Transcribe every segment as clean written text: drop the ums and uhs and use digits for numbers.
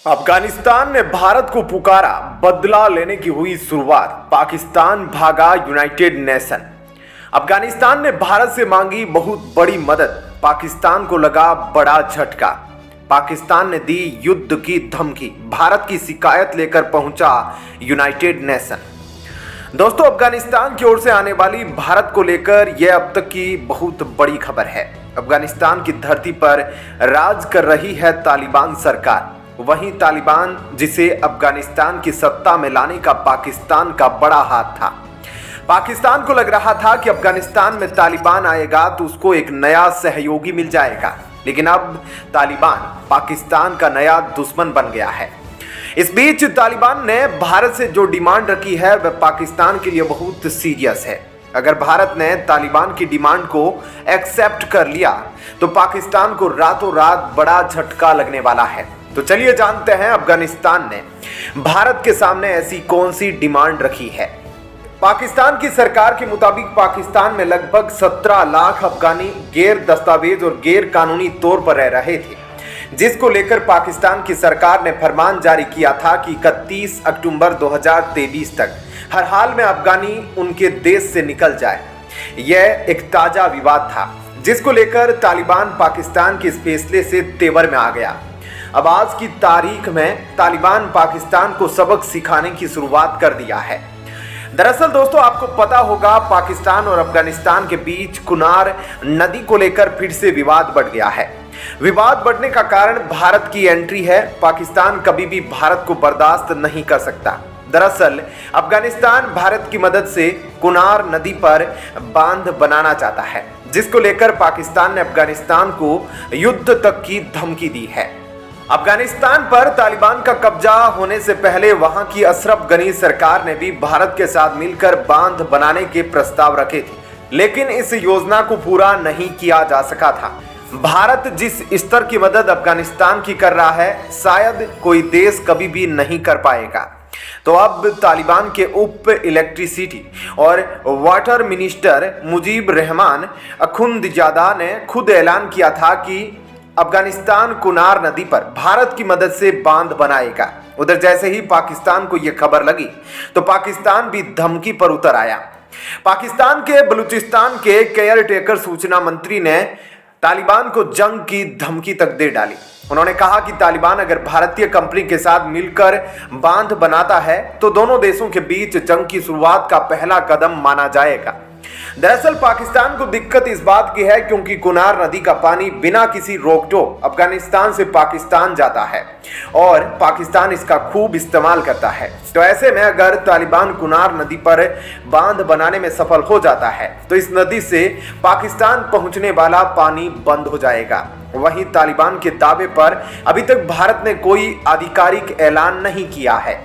अफगानिस्तान ने भारत को पुकारा, बदला लेने की हुई शुरुआत, पाकिस्तान भागा यूनाइटेड नेशन। अफगानिस्तान ने भारत से मांगी बहुत बड़ी मदद, पाकिस्तान को लगा बड़ा झटका। पाकिस्तान ने दी युद्ध की धमकी, भारत की शिकायत लेकर पहुंचा यूनाइटेड नेशन। दोस्तों, अफगानिस्तान की ओर से आने वाली भारत को लेकर यह अब तक की बहुत बड़ी खबर है। अफगानिस्तान की धरती पर राज कर रही है तालिबान सरकार। वहीं तालिबान, जिसे अफगानिस्तान की सत्ता में लाने का पाकिस्तान का बड़ा हाथ था। पाकिस्तान को लग रहा था कि अफगानिस्तान में तालिबान आएगा तो उसको एक नया सहयोगी मिल जाएगा, लेकिन अब तालिबान पाकिस्तान का नया दुश्मन बन गया है। इस बीच तालिबान ने भारत से जो डिमांड रखी है वह पाकिस्तान के लिए बहुत सीरियस है। अगर भारत ने तालिबान की डिमांड को एक्सेप्ट कर लिया तो पाकिस्तान को रातों रात बड़ा झटका लगने वाला है। तो चलिए जानते हैं अफगानिस्तान ने भारत के सामने ऐसी कौन सी डिमांड रखी है। पाकिस्तान की सरकार के मुताबिक पाकिस्तान में लगभग 17 लाख अफगानी गैर दस्तावेज और गैर कानूनी तौर पर रह रहे थे, जिसको लेकर पाकिस्तान की सरकार ने फरमान जारी किया था कि 31 अक्टूबर 2023 तक हर हाल में अफगानी उनके देश से निकल जाए। यह एक ताजा विवाद था, जिसको लेकर तालिबान पाकिस्तान के इस फैसले से तेवर में आ गया। अब आज की तारीख में तालिबान पाकिस्तान को सबक सिखाने की शुरुआत कर दिया है। दरअसल दोस्तों, आपको पता होगा पाकिस्तान और अफगानिस्तान के बीच कुनार नदी को लेकर फिर से विवाद बढ़ गया है। विवाद बढ़ने का कारण भारत की एंट्री है। पाकिस्तान कभी भी भारत को बर्दाश्त नहीं कर सकता। दरअसल अफगानिस्तान भारत की मदद से कुनार नदी पर बांध बनाना चाहता है, जिसको लेकर पाकिस्तान ने अफगानिस्तान को युद्ध तक की धमकी दी है। अफगानिस्तान पर तालिबान का कब्जा होने से पहले वहां की अशरफ गनी सरकार ने भी भारत के साथ मिलकर बांध बनाने के प्रस्ताव रखे थे, लेकिन इस योजना को पूरा नहीं किया जा सका था। भारत जिस स्तर की मदद अफगानिस्तान की कर रहा है, शायद कोई देश कभी भी नहीं कर पाएगा। तो अब तालिबान के उप इलेक्ट्रिसिटी और वाटर मिनिस्टर मुजीब रहमान अखुंदजादा ने खुद ऐलान किया था कि अफगानिस्तान कुनार नदी पर भारत की मदद से बांध बनाएगा। उधर जैसे ही पाकिस्तान को यह खबर लगी तो पाकिस्तान भी धमकी पर उतर आया। पाकिस्तान के बलूचिस्तान के केयर टेकर सूचना मंत्री ने तालिबान को जंग की धमकी तक दे डाली। उन्होंने कहा कि तालिबान अगर भारतीय कंपनी के साथ मिलकर बांध बनाता है तो दोनों देशों के बीच जंग की शुरुआत का पहला कदम माना जाएगा। दरअसल पाकिस्तान को दिक्कत इस बात की है क्योंकि कुनार नदी का पानी बिना किसी रोक-टोक अफगानिस्तान से पाकिस्तान जाता है और पाकिस्तान इसका खूब इस्तेमाल करता है। तो ऐसे में अगर तालिबान कुनार नदी पर बांध बनाने में सफल हो जाता है तो इस नदी से पाकिस्तान पहुंचने वाला पानी बंद हो जाएगा। वहीं तालिबान के दावे पर अभी तक भारत ने कोई आधिकारिक ऐलान नहीं किया है।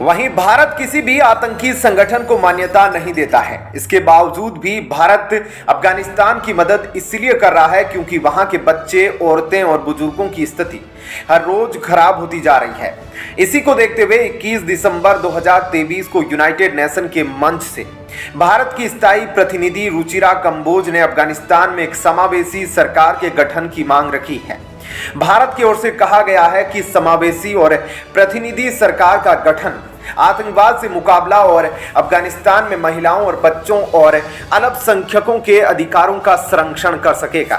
वहीं भारत किसी भी आतंकी संगठन को मान्यता नहीं देता है। इसके बावजूद भी भारत अफगानिस्तान की मदद इसलिए कर रहा है क्योंकि वहां के बच्चे, औरतें और बुजुर्गों की स्थिति हर रोज खराब होती जा रही है। इसी को देखते हुए 21 दिसंबर 2023 को यूनाइटेड नेशन के मंच से भारत की स्थायी प्रतिनिधि रुचिरा कंबोज ने अफगानिस्तान में एक समावेशी सरकार के गठन की मांग रखी है। भारत की ओर से कहा गया है कि समावेशी और प्रतिनिधि सरकार का गठन आतंकवाद से मुकाबला और अफगानिस्तान में महिलाओं और बच्चों और अल्पसंख्यकों के अधिकारों का संरक्षण कर सकेगा।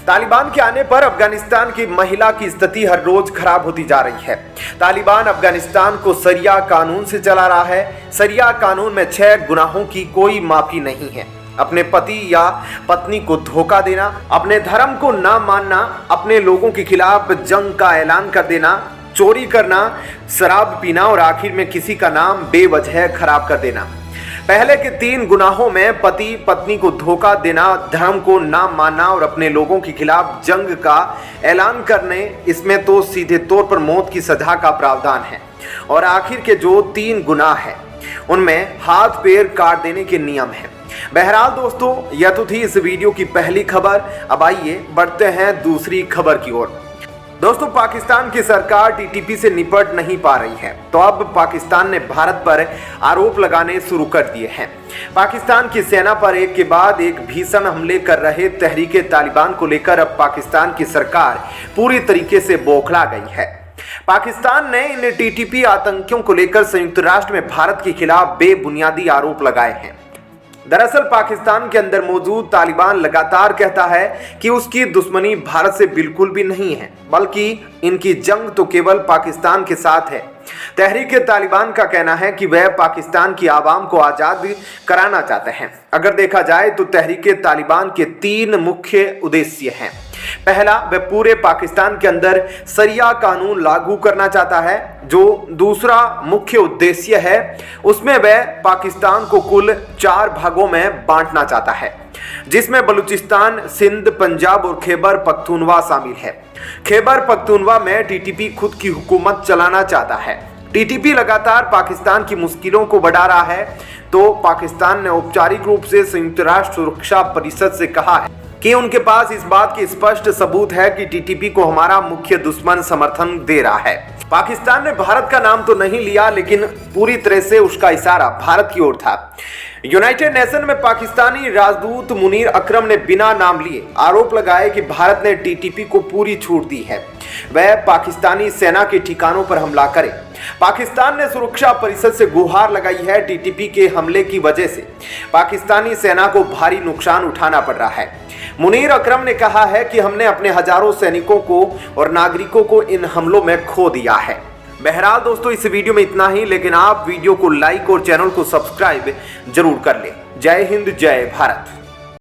तालिबान के आने पर अफगानिस्तान की महिला की स्थिति हर रोज खराब होती जा रही है। तालिबान अफगानिस्तान को शरिया कानून से चला रहा है। शरिया कानून में 6 गुनाहों की कोई माफी नहीं है। अपने पति या पत्नी को धोखा देना, अपने धर्म को ना मानना, अपने लोगों के खिलाफ जंग का ऐलान कर देना, चोरी करना, शराब पीना और आखिर में किसी का नाम बेवजह खराब कर देना। पहले के 3 गुनाहों में पति पत्नी को धोखा देना, धर्म को ना मानना और अपने लोगों के खिलाफ जंग का ऐलान करने, इसमें तो सीधे तौर पर मौत की सजा का प्रावधान है। और आखिर के जो 3 गुनाह हैं उनमें हाथ पैर काट देने के नियम हैं। बहरहाल दोस्तों, यह तो थी इस वीडियो की पहली खबर। अब आइए बढ़ते हैं दूसरी खबर की ओर। दोस्तों, पाकिस्तान की सरकार टीटीपी से निपट नहीं पा रही है, तो अब पाकिस्तान ने भारत पर आरोप लगाने शुरू कर दिए हैं। पाकिस्तान की सेना पर एक के बाद एक भीषण हमले कर रहे तहरीके तालिबान को लेकर अब पाकिस्तान की सरकार पूरी तरीके से बौखला गई है। पाकिस्तान ने इन टीटीपी आतंकियों को लेकर संयुक्त राष्ट्र में भारत के खिलाफ बेबुनियादी आरोप लगाए हैं। दरअसल पाकिस्तान के अंदर मौजूद तालिबान लगातार कहता है कि उसकी दुश्मनी भारत से बिल्कुल भी नहीं है, बल्कि इनकी जंग तो केवल पाकिस्तान के साथ है। तहरीक तालिबान का कहना है कि वह पाकिस्तान की आवाम को आज़ाद कराना चाहते हैं। अगर देखा जाए तो तहरीक तालिबान के 3 मुख्य उद्देश्य हैं। पहला, वह पूरे पाकिस्तान के अंदर शरिया कानून लागू करना चाहता है। जो दूसरा मुख्य उद्देश्य है उसमें वह पाकिस्तान को कुल 4 भागों में बांटना चाहता है, जिसमें बलूचिस्तान, सिंध, पंजाब और खैबर पख्तूनवा शामिल है। खैबर पख्तूनवा में टीटीपी खुद की हुकूमत चलाना चाहता है। टीटीपी लगातार पाकिस्तान की मुश्किलों को बढ़ा रहा है, तो पाकिस्तान ने औपचारिक रूप से संयुक्त राष्ट्र सुरक्षा परिषद से कहा है कि उनके पास इस बात के स्पष्ट सबूत है कि टीटीपी को हमारा मुख्य दुश्मन समर्थन दे रहा है। पाकिस्तान ने भारत का नाम तो नहीं लिया, लेकिन पूरी तरह से उसका इशारा भारत की ओर था। यूनाइटेड नेशन में पाकिस्तानी राजदूत मुनीर अकरम ने बिना नाम लिए आरोप लगाया कि भारत ने टीटीपी को पूरी छूट दी है, वह पाकिस्तानी सेना के ठिकानों पर हमला करे। पाकिस्तान ने सुरक्षा परिषद से गुहार लगाई है। टीटीपी के हमले की वजह से पाकिस्तानी सेना को भारी नुकसान उठाना पड़ रहा है। मुनीर अकरम ने कहा है कि हमने अपने हजारों सैनिकों को और नागरिकों को इन हमलों में खो दिया है। बहरहाल दोस्तों, इस वीडियो में इतना ही, लेकिन आप वीडियो को लाइक और चैनल को सब्सक्राइब जरूर कर लें। जय हिंद, जय भारत।